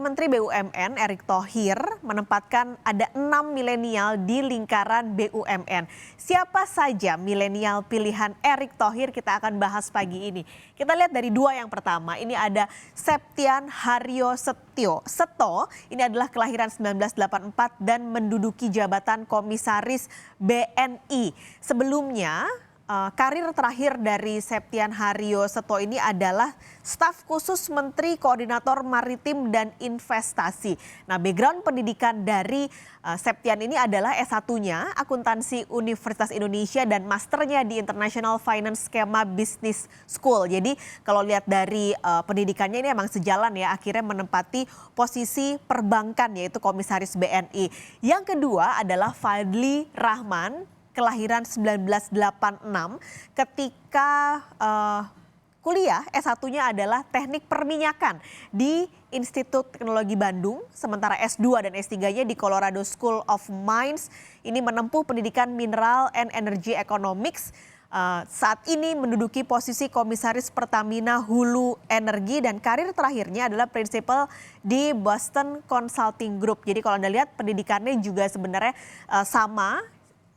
Menteri BUMN Erick Thohir menempatkan ada 6 milenial di lingkaran BUMN. Siapa saja milenial pilihan Erick Thohir kita akan bahas pagi ini. Kita lihat dari dua yang pertama. Ini ada Septian Haryo Seto. Ini adalah kelahiran 1984 dan menduduki jabatan komisaris BNI. Sebelumnya karir terakhir dari Septian Haryo Seto ini adalah staf khusus Menteri Koordinator Maritim dan Investasi. Nah, background pendidikan dari Septian ini adalah S1-nya Akuntansi Universitas Indonesia dan masternya di International Finance Schema Business School. Jadi kalau lihat dari pendidikannya ini emang sejalan ya, akhirnya menempati posisi perbankan yaitu komisaris BNI. Yang kedua adalah Fadli Rahman, kelahiran 1986, ketika kuliah S1-nya adalah Teknik Perminyakan di Institut Teknologi Bandung, sementara S2 dan S3-nya di Colorado School of Mines. Ini menempuh pendidikan Mineral and Energy Economics. Saat ini menduduki posisi komisaris Pertamina Hulu Energi dan karir terakhirnya adalah prinsipal di Boston Consulting Group. Jadi kalau Anda lihat pendidikannya juga sebenarnya sama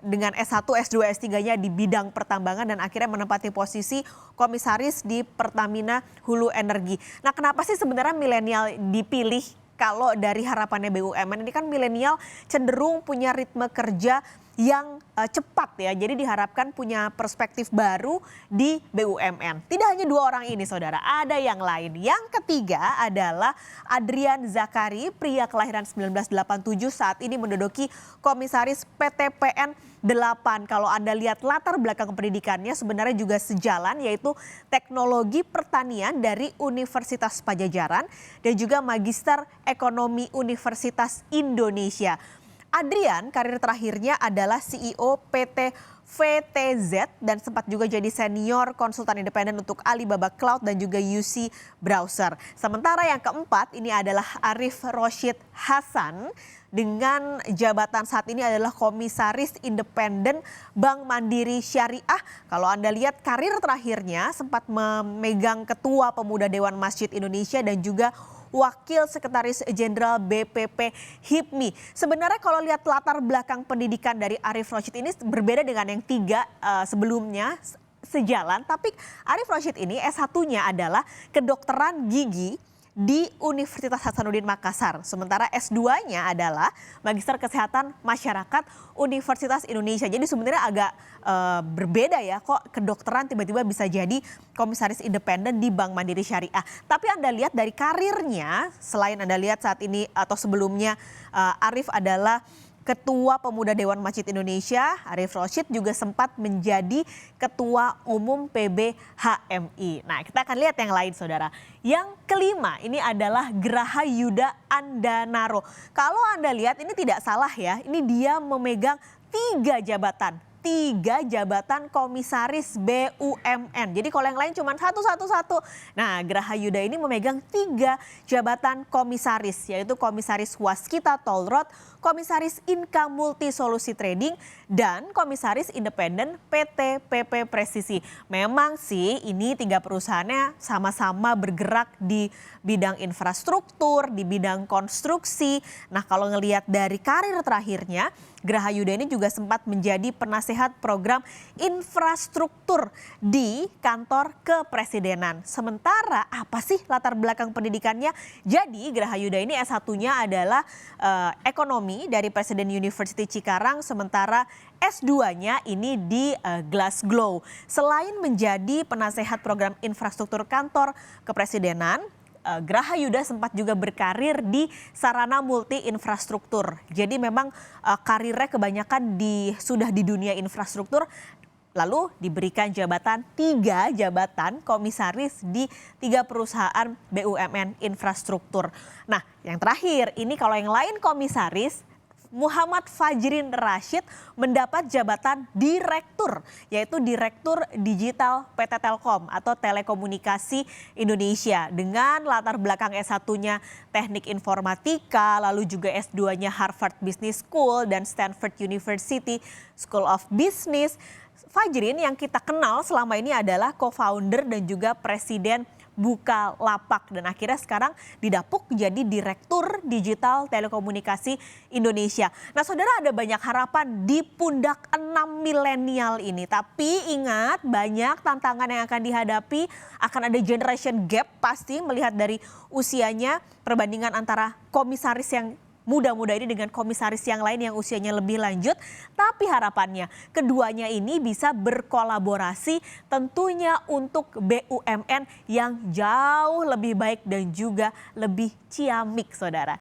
dengan S1, S2, S3-nya di bidang pertambangan dan akhirnya menempati posisi komisaris di Pertamina Hulu Energi. Nah, kenapa sih sebenarnya milenial dipilih? Kalau dari harapannya BUMN ini kan milenial cenderung punya ritme kerja yang cepat ya. Jadi diharapkan punya perspektif baru di BUMN. Tidak hanya dua orang ini saudara, ada yang lain. Yang ketiga adalah Adrian Zakari, pria kelahiran 1987 saat ini menduduki komisaris PTPN 8. Kalau Anda lihat latar belakang pendidikannya sebenarnya juga sejalan, yaitu teknologi pertanian dari Universitas Padjadjaran dan juga Magister Ekonomi Universitas Indonesia. Adrian karir terakhirnya adalah CEO PT VTZ dan sempat juga jadi senior konsultan independen untuk Alibaba Cloud dan juga UC Browser. Sementara yang keempat ini adalah Arif Roshid Hasan dengan jabatan saat ini adalah komisaris independen Bank Mandiri Syariah. Kalau Anda lihat karir terakhirnya sempat memegang ketua pemuda Dewan Masjid Indonesia dan juga Wakil Sekretaris Jenderal BPP HIPMI. Sebenarnya kalau lihat latar belakang pendidikan dari Arif Roshid ini berbeda dengan yang tiga sebelumnya, sejalan. Tapi Arif Roshid ini S1-nya adalah kedokteran gigi di Universitas Hasanuddin Makassar. Sementara S2-nya adalah Magister Kesehatan Masyarakat Universitas Indonesia. Jadi sebenarnya agak berbeda ya, kok kedokteran tiba-tiba bisa jadi komisaris independen di Bank Mandiri Syariah. Tapi Anda lihat dari karirnya, selain Anda lihat saat ini atau sebelumnya Arif adalah Ketua Pemuda Dewan Masjid Indonesia, Arif Roshid juga sempat menjadi Ketua Umum PB HMI. Nah, kita akan lihat yang lain saudara. Yang kelima ini adalah Graha Yuda Andanaro. Kalau Anda lihat ini tidak salah ya, ini dia memegang 3 jabatan. 3 jabatan komisaris BUMN. Jadi kalau yang lain cuma satu. Nah, Graha Yuda ini memegang 3 jabatan komisaris, yaitu komisaris Waskita Toll Road, komisaris Inka Multi Solusi Trading, dan komisaris independen PT PP Presisi. Memang sih ini 3 perusahaannya sama-sama bergerak di bidang infrastruktur, di bidang konstruksi. Nah, kalau ngelihat dari karir terakhirnya, Graha Yuda ini juga sempat menjadi penasehat program infrastruktur di kantor kepresidenan. Sementara apa sih latar belakang pendidikannya? Jadi Graha Yuda ini S1-nya adalah ekonomi dari Presiden University Cikarang, sementara S2-nya ini di Glasgow. Selain menjadi penasehat program infrastruktur kantor kepresidenan, Graha Yuda sempat juga berkarir di sarana multi infrastruktur. Jadi memang karirnya kebanyakan sudah di dunia infrastruktur. Lalu diberikan 3 jabatan komisaris di 3 perusahaan BUMN infrastruktur. Nah, yang terakhir ini kalau yang lain komisaris, Muhammad Fajrin Rashid mendapat jabatan direktur, yaitu Direktur Digital PT Telkom atau Telekomunikasi Indonesia. Dengan latar belakang S1-nya Teknik Informatika, lalu juga S2-nya Harvard Business School dan Stanford University School of Business. Fajrin yang kita kenal selama ini adalah co-founder dan juga presiden Bukalapak dan akhirnya sekarang didapuk jadi Direktur Digital Telekomunikasi Indonesia. Nah saudara, ada banyak harapan di pundak 6 milenial ini. Tapi ingat, banyak tantangan yang akan dihadapi, akan ada generation gap pasti melihat dari usianya, perbandingan antara komisaris yang muda-muda ini dengan komisaris yang lain yang usianya lebih lanjut. Tapi harapannya keduanya ini bisa berkolaborasi tentunya untuk BUMN yang jauh lebih baik dan juga lebih ciamik saudara.